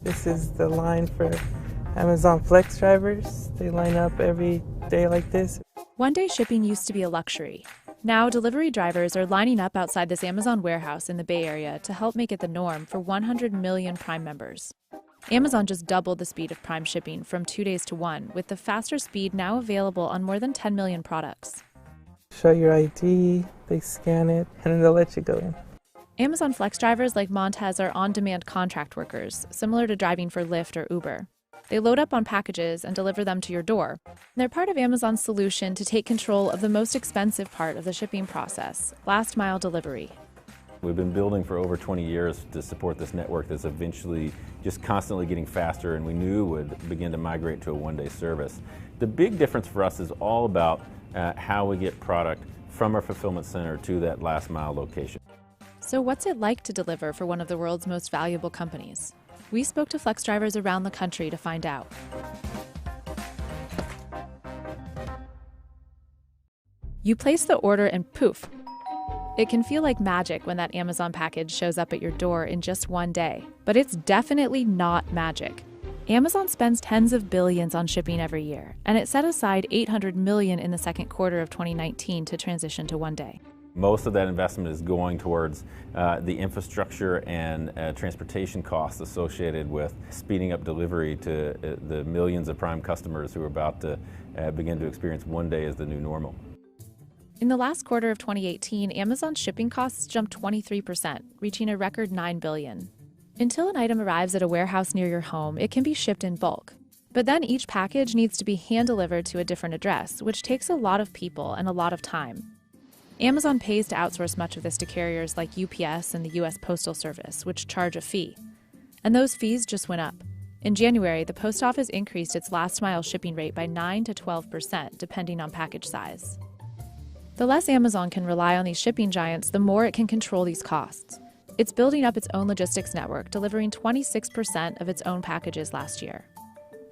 This is the line for Amazon Flex drivers. They line up every day like this. One-day shipping used to be a luxury. Now, delivery drivers are lining up outside this Amazon warehouse in the Bay Area to help make it the norm for 100 million Prime members. Amazon just doubled the speed of Prime shipping from 2 days to 1, with the faster speed now available on more than 10 million products. Show your ID, they scan it, and then they'll let you go in. Amazon Flex drivers like Montez are on-demand contract workers, similar to driving for Lyft or Uber. They load up on packages and deliver them to your door. They're part of Amazon's solution to take control of the most expensive part of the shipping process, last-mile delivery. We've been building for over 20 years to support this network that's eventually just constantly getting faster, and we knew would begin to migrate to a one-day service. The big difference for us is all about how we get product from our fulfillment center to that last-mile location. So what's it like to deliver for one of the world's most valuable companies? We spoke to Flex drivers around the country to find out. You place the order and poof! It can feel like magic when that Amazon package shows up at your door in just one day, but it's definitely not magic. Amazon spends tens of billions on shipping every year, and it set aside $800 million in the second quarter of 2019 to transition to one day. Most of that investment is going towards the infrastructure and transportation costs associated with speeding up delivery to the millions of Prime customers who are about to begin to experience one day as the new normal. In the last quarter of 2018, Amazon's shipping costs jumped 23%, reaching a record $9 billion. Until an item arrives at a warehouse near your home, it can be shipped in bulk. But then each package needs to be hand-delivered to a different address, which takes a lot of people and a lot of time. Amazon pays to outsource much of this to carriers like UPS and the U.S. Postal Service, which charge a fee. And those fees just went up. In January, the post office increased its last-mile shipping rate by 9 to 12%, depending on package size. The less Amazon can rely on these shipping giants, the more it can control these costs. It's building up its own logistics network, delivering 26% of its own packages last year.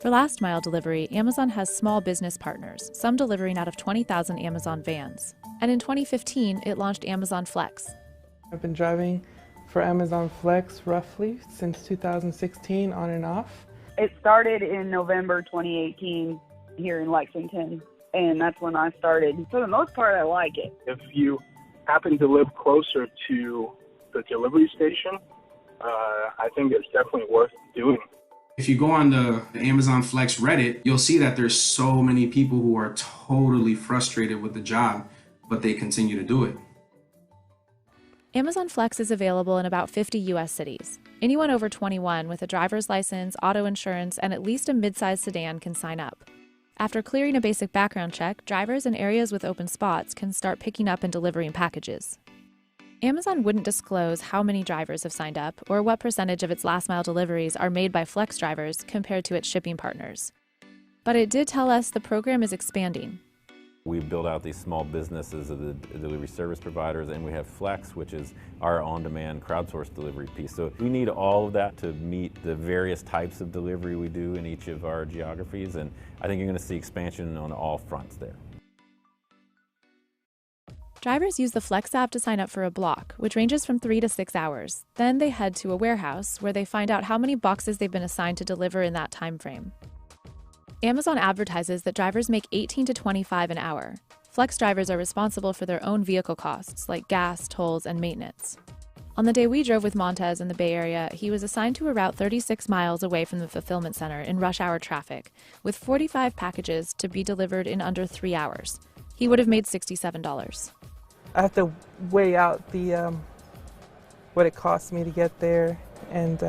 For last-mile delivery, Amazon has small business partners, some delivering out of 20,000 Amazon vans. And in 2015, it launched Amazon Flex. I've been driving for Amazon Flex roughly since 2016, on and off. It started in November 2018 here in Lexington, and that's when I started. For the most part, I like it. If you happen to live closer to the delivery station, I think it's definitely worth doing. If you go on the Amazon Flex Reddit, you'll see that there's so many people who are totally frustrated with the job, but they continue to do it. Amazon Flex is available in about 50 U.S. cities. Anyone over 21 with a driver's license, auto insurance, and at least a mid-sized sedan can sign up. After clearing a basic background check, drivers in areas with open spots can start picking up and delivering packages. Amazon wouldn't disclose how many drivers have signed up or what percentage of its last-mile deliveries are made by Flex drivers compared to its shipping partners. But it did tell us the program is expanding. We've built out these small businesses of the delivery service providers, and we have Flex, which is our on-demand crowdsourced delivery piece. So we need all of that to meet the various types of delivery we do in each of our geographies, and I think you're going to see expansion on all fronts there. Drivers use the Flex app to sign up for a block, which ranges from 3 to 6 hours. Then they head to a warehouse where they find out how many boxes they've been assigned to deliver in that time frame. Amazon advertises that drivers make $18 to $25 an hour. Flex drivers are responsible for their own vehicle costs, like gas, tolls, and maintenance. On the day we drove with Montez in the Bay Area, he was assigned to a route 36 miles away from the fulfillment center in rush hour traffic, with 45 packages to be delivered in under 3 hours. He would have made $67. I have to weigh out the what it costs me to get there and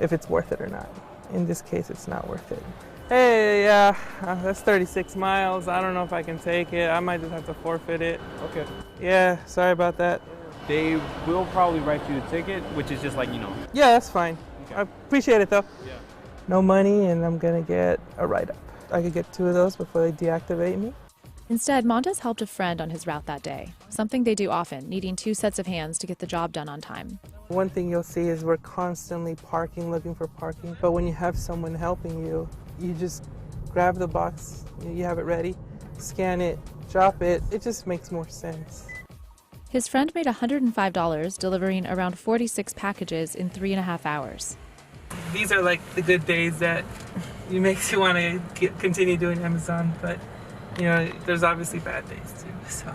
if it's worth it or not. In this case, it's not worth it. Hey, that's 36 miles. I don't know if I can take it. I might just have to forfeit it. Okay. Yeah, sorry about that. They will probably write you the ticket, which is just like, Yeah, that's fine. Okay. I appreciate it though. Yeah. No money and I'm gonna get a write-up. I could get 2 of those before they deactivate me. Instead, Montez helped a friend on his route that day, something they do often, needing 2 sets of hands to get the job done on time. One thing you'll see is we're constantly parking, looking for parking. But when you have someone helping you, you just grab the box, you have it ready, scan it, drop it. It just makes more sense. His friend made $105 delivering around 46 packages in 3.5 hours. these are like the good days that it makes you want to continue doing Amazon, but you know, there's obviously bad days too. So.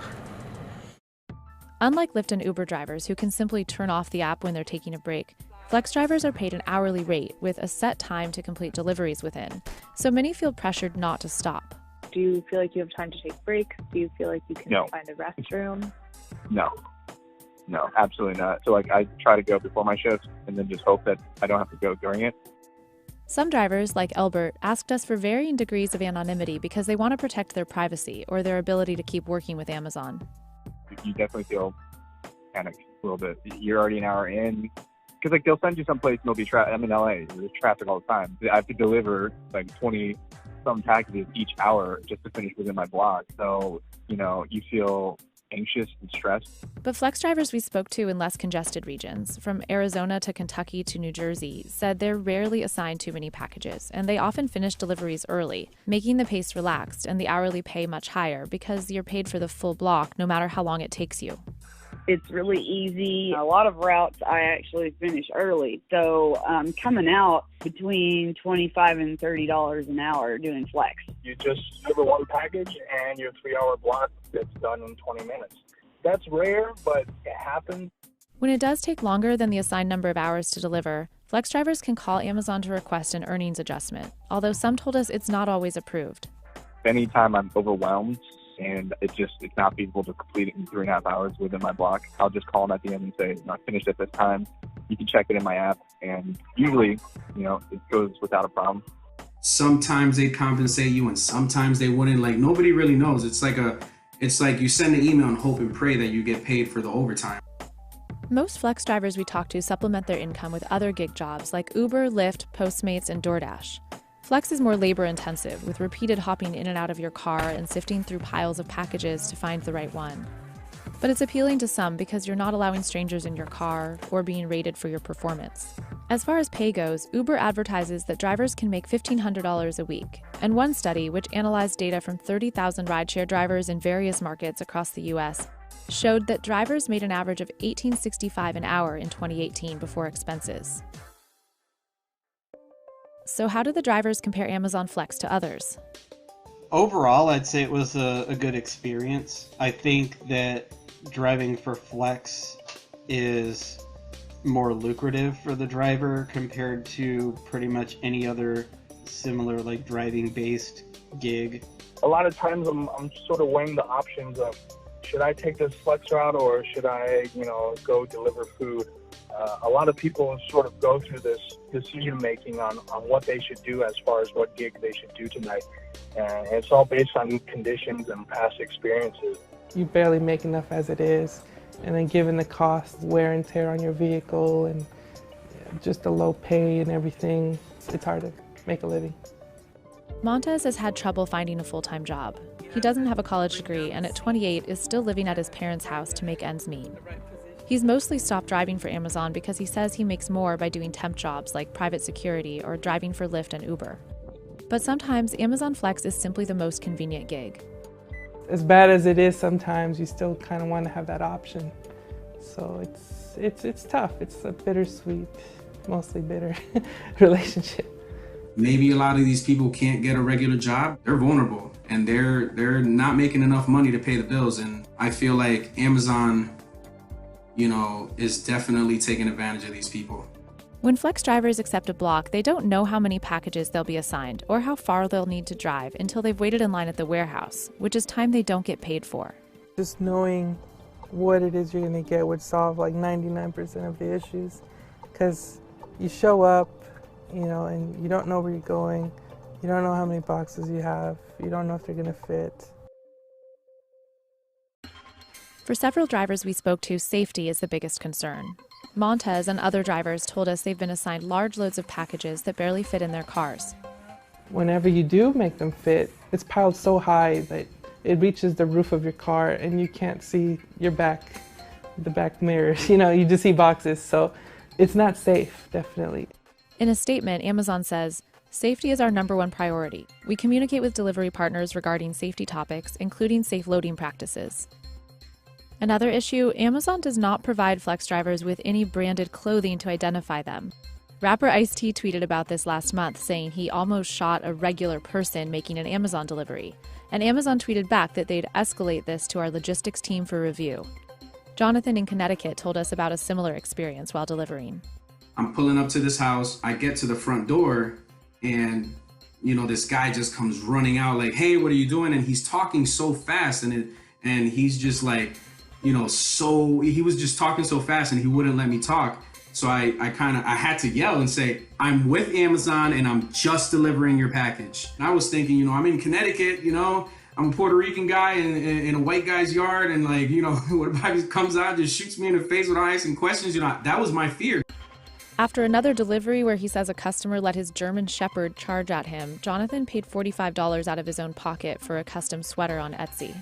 Unlike Lyft and Uber drivers who can simply turn off the app when they're taking a break, Flex drivers are paid an hourly rate with a set time to complete deliveries within, so many feel pressured not to stop. Do you feel like you have time to take breaks? Do you feel like you can find a restroom? No, absolutely not. So like I try to go before my shift and then just hope that I don't have to go during it. Some drivers, like Elbert, asked us for varying degrees of anonymity because they want to protect their privacy or their ability to keep working with Amazon. You definitely feel panicked a little bit. You're already an hour in. Because like they'll send you someplace and there'll be traffic. I'm in LA. There's traffic all the time. I have to deliver like 20-some packages each hour just to finish within my block. So, you know, you feel anxious and stressed. But Flex drivers we spoke to in less congested regions, from Arizona to Kentucky to New Jersey, said they're rarely assigned too many packages, and they often finish deliveries early, making the pace relaxed and the hourly pay much higher because you're paid for the full block no matter how long it takes you. It's really easy. A lot of routes I actually finish early. So coming out between $25 and $30 an hour doing Flex. You just deliver one package and your 3-hour block that's done in 20 minutes. That's rare, but it happens. When it does take longer than the assigned number of hours to deliver, Flex drivers can call Amazon to request an earnings adjustment, although some told us it's not always approved. Anytime I'm overwhelmed and it's not feasible to complete it in 3.5 hours within my block, I'll just call them at the end and say, I finished at this time. You can check it in my app. And usually, you know, it goes without a problem. Sometimes they compensate you and sometimes they wouldn't. Like, nobody really knows. It's like you send an email and hope and pray that you get paid for the overtime. Most Flex drivers we talk to supplement their income with other gig jobs like Uber, Lyft, Postmates, and DoorDash. Flex is more labor-intensive, with repeated hopping in and out of your car and sifting through piles of packages to find the right one. But it's appealing to some because you're not allowing strangers in your car or being rated for your performance. As far as pay goes, Uber advertises that drivers can make $1,500 a week, and one study, which analyzed data from 30,000 rideshare drivers in various markets across the U.S., showed that drivers made an average of $1,865 an hour in 2018 before expenses. So how do the drivers compare Amazon Flex to others? Overall, I'd say it was a good experience. I think that driving for Flex is more lucrative for the driver compared to pretty much any other similar like driving-based gig. A lot of times I'm sort of weighing the options of, should I take this Flex route or should I, go deliver food? A lot of people sort of go through this decision making on what they should do as far as what gig they should do tonight. And it's all based on conditions and past experiences. You barely make enough as it is. And then given the cost, wear and tear on your vehicle, and just the low pay and everything, it's hard to make a living. Montez has had trouble finding a full-time job. He doesn't have a college degree, and at 28 is still living at his parents' house to make ends meet. He's mostly stopped driving for Amazon because he says he makes more by doing temp jobs like private security or driving for Lyft and Uber. But sometimes Amazon Flex is simply the most convenient gig. As bad as it is sometimes, you still kind of want to have that option. So it's tough. It's a bittersweet, mostly bitter relationship. Maybe a lot of these people can't get a regular job. They're vulnerable and they're not making enough money to pay the bills. And I feel like Amazon, is definitely taking advantage of these people. When Flex drivers accept a block, they don't know how many packages they'll be assigned or how far they'll need to drive until they've waited in line at the warehouse, which is time they don't get paid for. Just knowing what it is you're going to get would solve like 99% of the issues, because you show up, and you don't know where you're going, you don't know how many boxes you have, you don't know if they're going to fit. For several drivers we spoke to, safety is the biggest concern. Montez and other drivers told us they've been assigned large loads of packages that barely fit in their cars. Whenever you do make them fit, it's piled so high that it reaches the roof of your car and you can't see your back, the back mirrors. You just see boxes, so it's not safe, definitely. In a statement, Amazon says, "Safety is our #1 priority. We communicate with delivery partners regarding safety topics, including safe loading practices." Another issue, Amazon does not provide Flex drivers with any branded clothing to identify them. Rapper Ice-T tweeted about this last month, saying he almost shot a regular person making an Amazon delivery. And Amazon tweeted back that they'd escalate this to our logistics team for review. Jonathan in Connecticut told us about a similar experience while delivering. I'm pulling up to this house. I get to the front door and, this guy just comes running out like, hey, what are you doing? And he's talking so fast and he's just like, he was just talking so fast and he wouldn't let me talk. So I had to yell and say, I'm with Amazon and I'm just delivering your package. And I was thinking, I'm in Connecticut, I'm a Puerto Rican guy in a white guy's yard. And what if he comes out and just shoots me in the face without asking questions? That was my fear. After another delivery where he says a customer let his German Shepherd charge at him, Jonathan paid $45 out of his own pocket for a custom sweater on Etsy.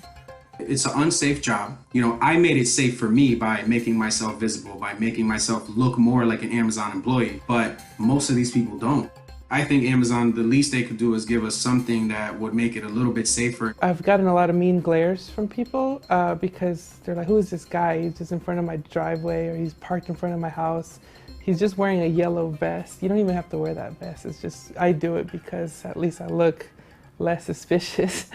It's an unsafe job. I made it safe for me by making myself visible, by making myself look more like an Amazon employee, but most of these people don't. I think Amazon, the least they could do is give us something that would make it a little bit safer. I've gotten a lot of mean glares from people because they're like, who is this guy? He's just in front of my driveway or he's parked in front of my house. He's just wearing a yellow vest. You don't even have to wear that vest. It's just, I do it because at least I look less suspicious.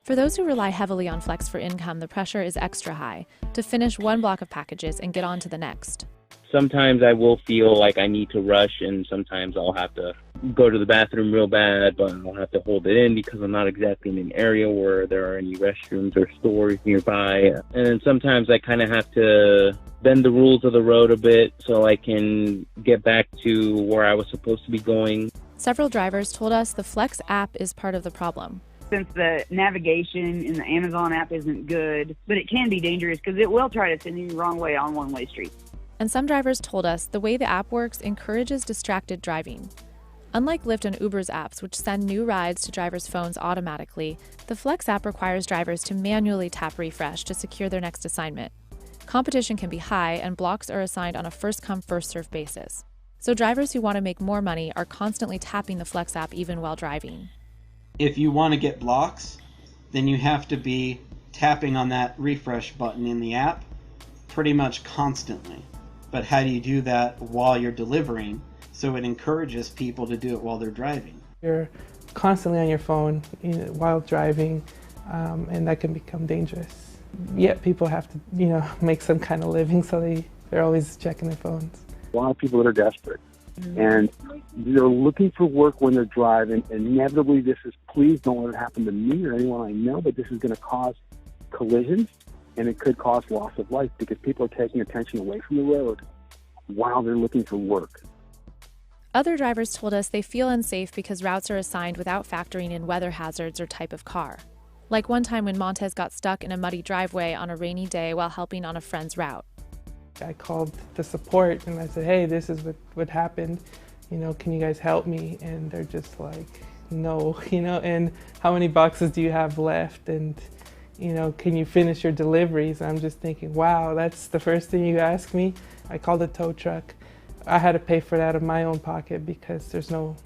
For those who rely heavily on Flex for income, the pressure is extra high to finish one block of packages and get on to the next. Sometimes I will feel like I need to rush, and sometimes I'll have to go to the bathroom real bad, but I'll have to hold it in because I'm not exactly in an area where there are any restrooms or stores nearby. And then sometimes I kind of have to bend the rules of the road a bit so I can get back to where I was supposed to be going. Several drivers told us the Flex app is part of the problem. Since the navigation in the Amazon app isn't good, but it can be dangerous because it will try to send you the wrong way on one-way streets. And some drivers told us the way the app works encourages distracted driving. Unlike Lyft and Uber's apps, which send new rides to drivers' phones automatically, the Flex app requires drivers to manually tap refresh to secure their next assignment. Competition can be high, and blocks are assigned on a first-come, first-served basis. So drivers who want to make more money are constantly tapping the Flex app even while driving. If you want to get blocks, then you have to be tapping on that refresh button in the app pretty much constantly. But how do you do that while you're delivering? So it encourages people to do it while they're driving. You're constantly on your phone while driving, and that can become dangerous. Yet people have to, make some kind of living, so they're always checking their phones. A lot of people that are desperate, and they're looking for work when they're driving. Inevitably, please don't let it happen to me or anyone I know, but this is going to cause collisions, and it could cause loss of life because people are taking attention away from the road while they're looking for work. Other drivers told us they feel unsafe because routes are assigned without factoring in weather hazards or type of car. Like one time when Montez got stuck in a muddy driveway on a rainy day while helping on a friend's route. I called the support and I said, hey, this is what happened. Can you guys help me? And they're just like, no, and how many boxes do you have left? And, can you finish your deliveries? I'm just thinking, wow, that's the first thing you ask me. I called a tow truck. I had to pay for that out of my own pocket because there's no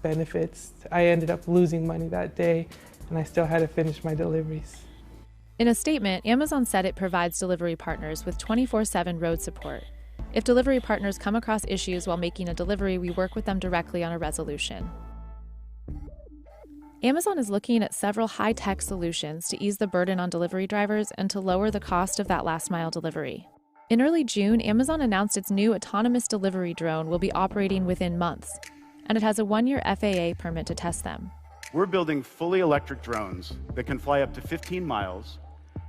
benefits. I ended up losing money that day, and I still had to finish my deliveries. In a statement, Amazon said it provides delivery partners with 24/7 road support. If delivery partners come across issues while making a delivery, we work with them directly on a resolution. Amazon is looking at several high-tech solutions to ease the burden on delivery drivers and to lower the cost of that last-mile delivery. In early June, Amazon announced its new autonomous delivery drone will be operating within months, and it has a 1-year FAA permit to test them. We're building fully electric drones that can fly up to 15 miles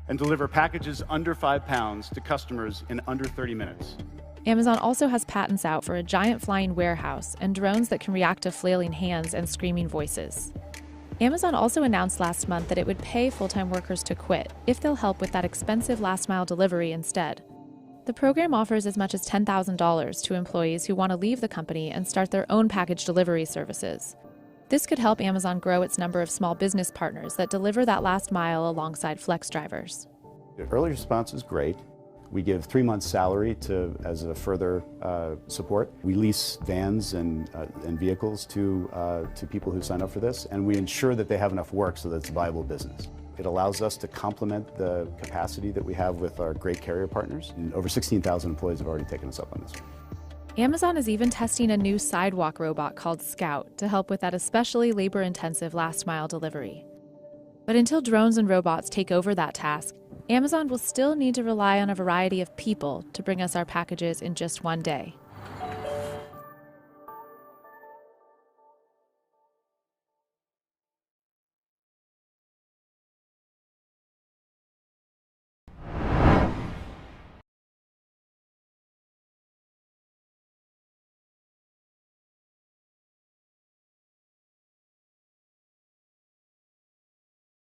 and deliver packages under 5 pounds to customers in under 30 minutes. Amazon also has patents out for a giant flying warehouse and drones that can react to flailing hands and screaming voices. Amazon also announced last month that it would pay full-time workers to quit if they'll help with that expensive last-mile delivery instead. The program offers as much as $10,000 to employees who want to leave the company and start their own package delivery services. This could help Amazon grow its number of small business partners that deliver that last mile alongside Flex drivers. The early response is great. We give 3 months' salary as a further support. We lease vans and vehicles to people who sign up for this, and we ensure that they have enough work so that it's a viable business. It allows us to complement the capacity that we have with our great carrier partners. And over 16,000 employees have already taken us up on this. Amazon is even testing a new sidewalk robot called Scout to help with that especially labor-intensive last-mile delivery. But until drones and robots take over that task, Amazon will still need to rely on a variety of people to bring us our packages in just one day.